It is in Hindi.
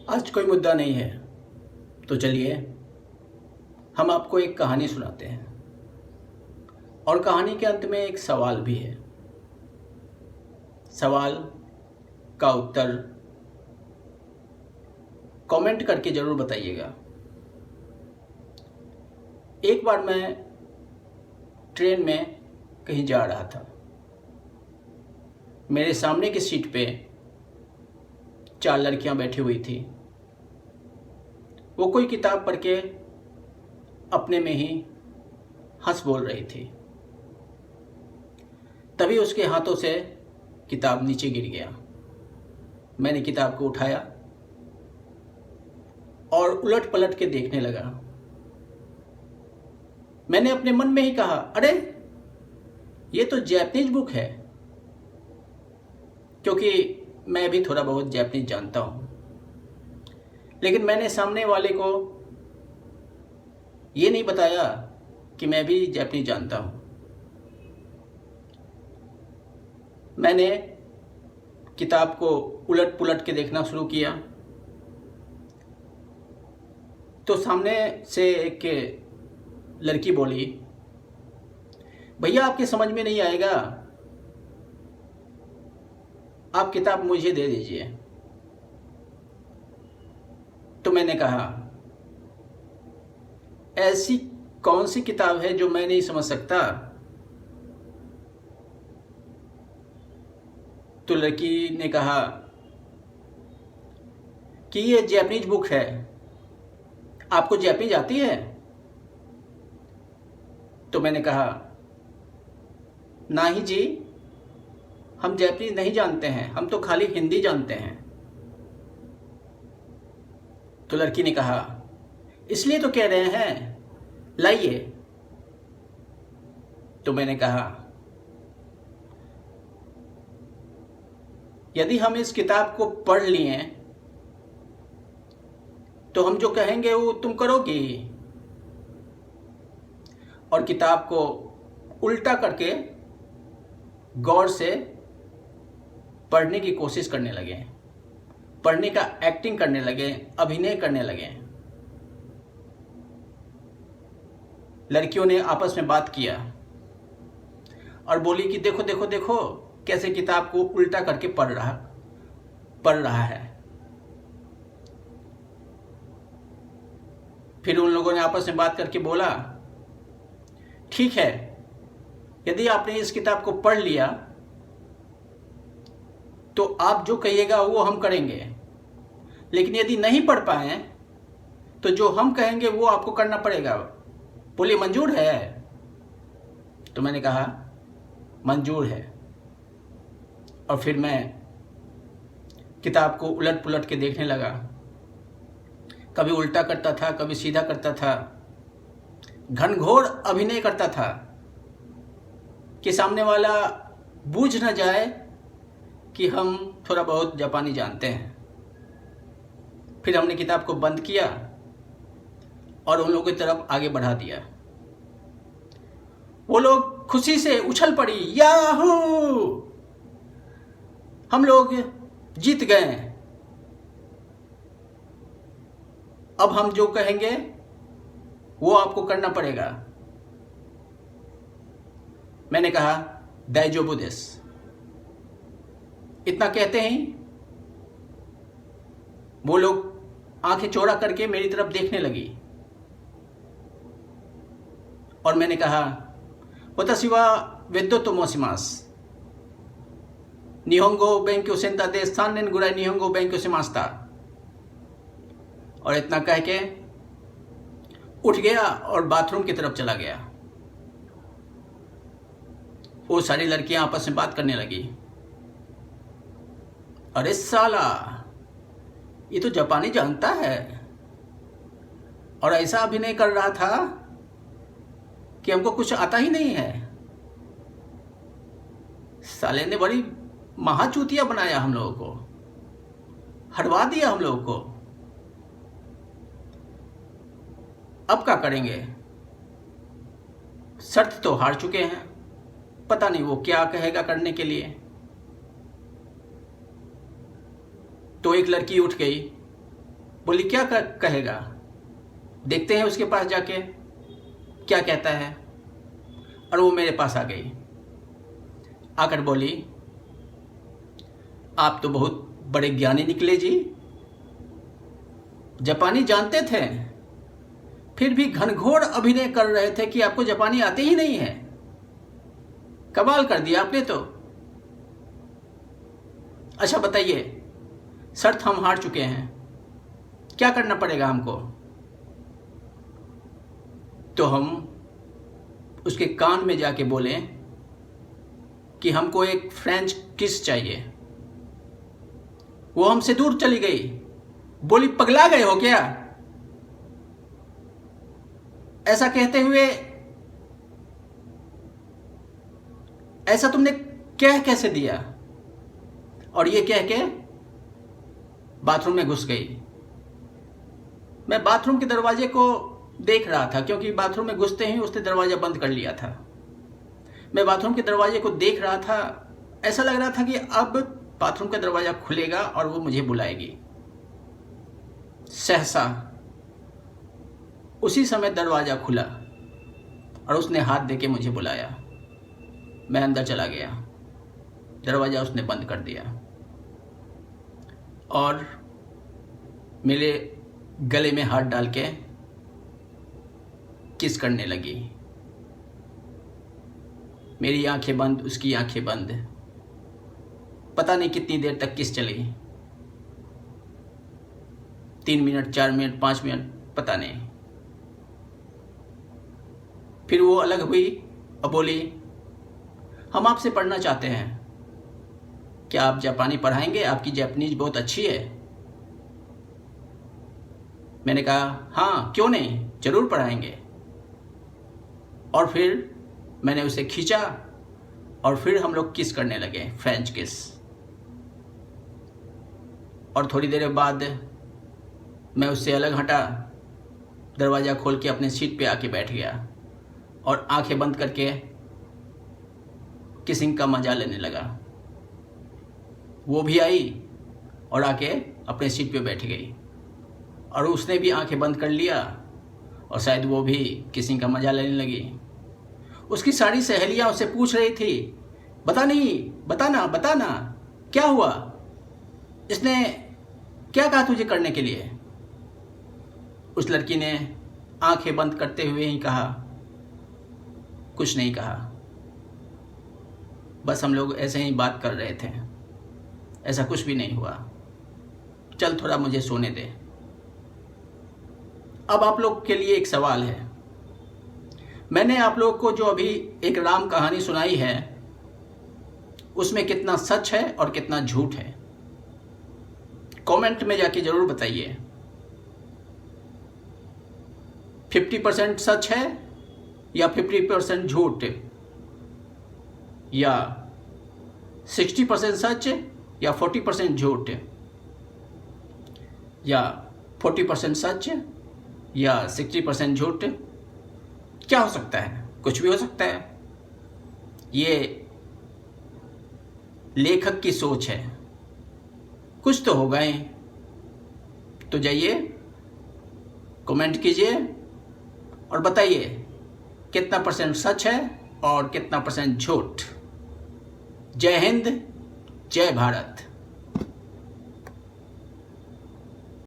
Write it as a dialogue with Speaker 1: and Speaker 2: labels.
Speaker 1: आज कोई मुद्दा नहीं है तो चलिए हम आपको एक कहानी सुनाते हैं और कहानी के अंत में एक सवाल भी है। सवाल का उत्तर कमेंट करके ज़रूर बताइएगा। एक बार मैं ट्रेन में कहीं जा रहा था। मेरे सामने की सीट पे 4 लड़कियां बैठी हुई थी। वो कोई किताब पढ़ के अपने में ही हंस बोल रही थी। तभी उसके हाथों से किताब नीचे गिर गया। मैंने किताब को उठाया और उलट पलट के देखने लगा। मैंने अपने मन में ही कहा, अरे ये तो जैपनीज बुक है, क्योंकि मैं भी थोड़ा बहुत जैपनीज जानता हूँ। लेकिन मैंने सामने वाले को ये नहीं बताया कि मैं भी जैपनीज जानता हूँ। मैंने किताब को उलट पुलट के देखना शुरू किया तो सामने से एक लड़की बोली, भैया आपके समझ में नहीं आएगा, आप किताब मुझे दे दीजिए। तो मैंने कहा, ऐसी कौन सी किताब है जो मैं नहीं समझ सकता? तो लड़की ने कहा कि ये जैपनीज बुक है, आपको जैपनीज आती है? तो मैंने कहा, नहीं जी, हम जैपनीज नहीं जानते हैं, हम तो खाली हिंदी जानते हैं। तो लड़की ने कहा, इसलिए तो कह रहे हैं, लाइए। तो मैंने कहा, यदि हम इस किताब को पढ़ लिए तो हम जो कहेंगे वो तुम करोगी। और किताब को उल्टा करके गौर से पढ़ने की कोशिश करने लगे, पढ़ने का एक्टिंग करने लगे, अभिनय करने लगे। लड़कियों ने आपस में बात किया और बोली कि देखो देखो देखो कैसे किताब को उल्टा करके पढ़ रहा है। फिर उन लोगों ने आपस में बात करके बोला, ठीक है, यदि आपने इस किताब को पढ़ लिया तो आप जो कहिएगा वो हम करेंगे, लेकिन यदि नहीं पढ़ पाए तो जो हम कहेंगे वो आपको करना पड़ेगा। बोले, मंजूर है? तो मैंने कहा, मंजूर है। और फिर मैं किताब को उलट पुलट के देखने लगा। कभी उल्टा करता था, कभी सीधा करता था, घनघोर अभिनय करता था कि सामने वाला बूझ न जाए कि हम थोड़ा बहुत जापानी जानते हैं। फिर हमने किताब को बंद किया और उन लोगों की तरफ आगे बढ़ा दिया। वो लोग खुशी से उछल पड़ी, याहू, हम लोग जीत गए, अब हम जो कहेंगे वो आपको करना पड़ेगा। मैंने कहा, दाइजोबु देसु। इतना कहते ही वो लोग आंखें चौड़ा करके मेरी तरफ देखने लगी और मैंने कहा, वताशी वा वेद्दो तो मोशिमासु। निहोंगो बेंक्यो सेंता दे 3 年ぐらい निहोंगो बेंक्यो शिमास्ता। और इतना कह के उठ गया और बाथरूम की तरफ चला गया। वो सारी लड़कियां आपस में बात करने लगी, अरे साला, ये तो जापानी जानता है और ऐसा अभिनय कर रहा था कि हमको कुछ आता ही नहीं है। साले ने बड़ी महाचूतिया बनाया हम लोगों को, हरवा दिया हम लोगों को। अब क्या करेंगे? शर्त तो हार चुके हैं, पता नहीं वो क्या कहेगा करने के लिए। तो एक लड़की उठ गई बोली क्या कहेगा, देखते हैं उसके पास जाके क्या कहता है। और वो मेरे पास आ गई, आकर बोली, आप तो बहुत बड़े ज्ञानी निकले जी, जापानी जानते थे, फिर भी घनघोर अभिनय कर रहे थे कि आपको जापानी आते ही नहीं है। कमाल कर दिया आपने तो। अच्छा बताइए, शर्त हम हार चुके हैं, क्या करना पड़ेगा हमको? तो हम उसके कान में जाके बोले कि हमको एक फ्रेंच किस चाहिए। वो हमसे दूर चली गई, बोली पगला गए हो क्या? ऐसा कहते हुए ऐसा तुमने कह कैसे दिया? और ये कह के बाथरूम में घुस गई। मैं बाथरूम के दरवाजे को देख रहा था, क्योंकि बाथरूम में घुसते ही उसने दरवाजा बंद कर लिया था। मैं बाथरूम के दरवाजे को देख रहा था, ऐसा लग रहा था कि अब बाथरूम का दरवाजा खुलेगा और वो मुझे बुलाएगी। सहसा उसी समय दरवाजा खुला और उसने हाथ देके मुझे बुलाया। मैं अंदर चला गया, दरवाजा उसने बंद कर दिया और मेरे गले में हाथ डाल के किस करने लगी। मेरी आंखें बंद, उसकी आंखें बंद। पता नहीं कितनी देर तक किस चली, 3 मिनट, 4 मिनट, 5 मिनट, पता नहीं। फिर वो अलग हुई और बोली, हम आपसे पढ़ना चाहते हैं, क्या आप जापानी पढ़ाएंगे? आपकी जापानीज बहुत अच्छी है। मैंने कहा हाँ, क्यों नहीं, जरूर पढ़ाएंगे। और फिर मैंने उसे खींचा और फिर हम लोग किस करने लगे, फ्रेंच किस। और थोड़ी देर बाद मैं उससे अलग हटा, दरवाज़ा खोल के अपने सीट पे आके बैठ गया और आंखें बंद करके किसिंग का मजा लेने लगा। वो भी आई और आके अपने सीट पे बैठ गई और उसने भी आंखें बंद कर लिया और शायद वो भी किसिंग का मजा लेने लगी। उसकी सारी सहेलियां उससे पूछ रही थी, बताना क्या हुआ, इसने क्या कहा तुझे करने के लिए? उस लड़की ने आंखें बंद करते हुए ही कहा, कुछ नहीं कहा, बस हम लोग ऐसे ही बात कर रहे थे, ऐसा कुछ भी नहीं हुआ, चल थोड़ा मुझे सोने दे। अब आप लोग के लिए एक सवाल है। मैंने आप लोग को जो अभी एक राम कहानी सुनाई है, उसमें कितना सच है और कितना झूठ है, कमेंट में जाके जरूर बताइए। 50% सच है या 50% झूठ, या 60% सच या 40% झूठ, या 40% सच या 60% झूठ? क्या हो सकता है? कुछ भी हो सकता है। ये लेखक की सोच है, कुछ तो होगा ही। तो जाइए कमेंट कीजिए और बताइए कितना % सच है और कितना % झूठ। जय हिंद, जय भारत।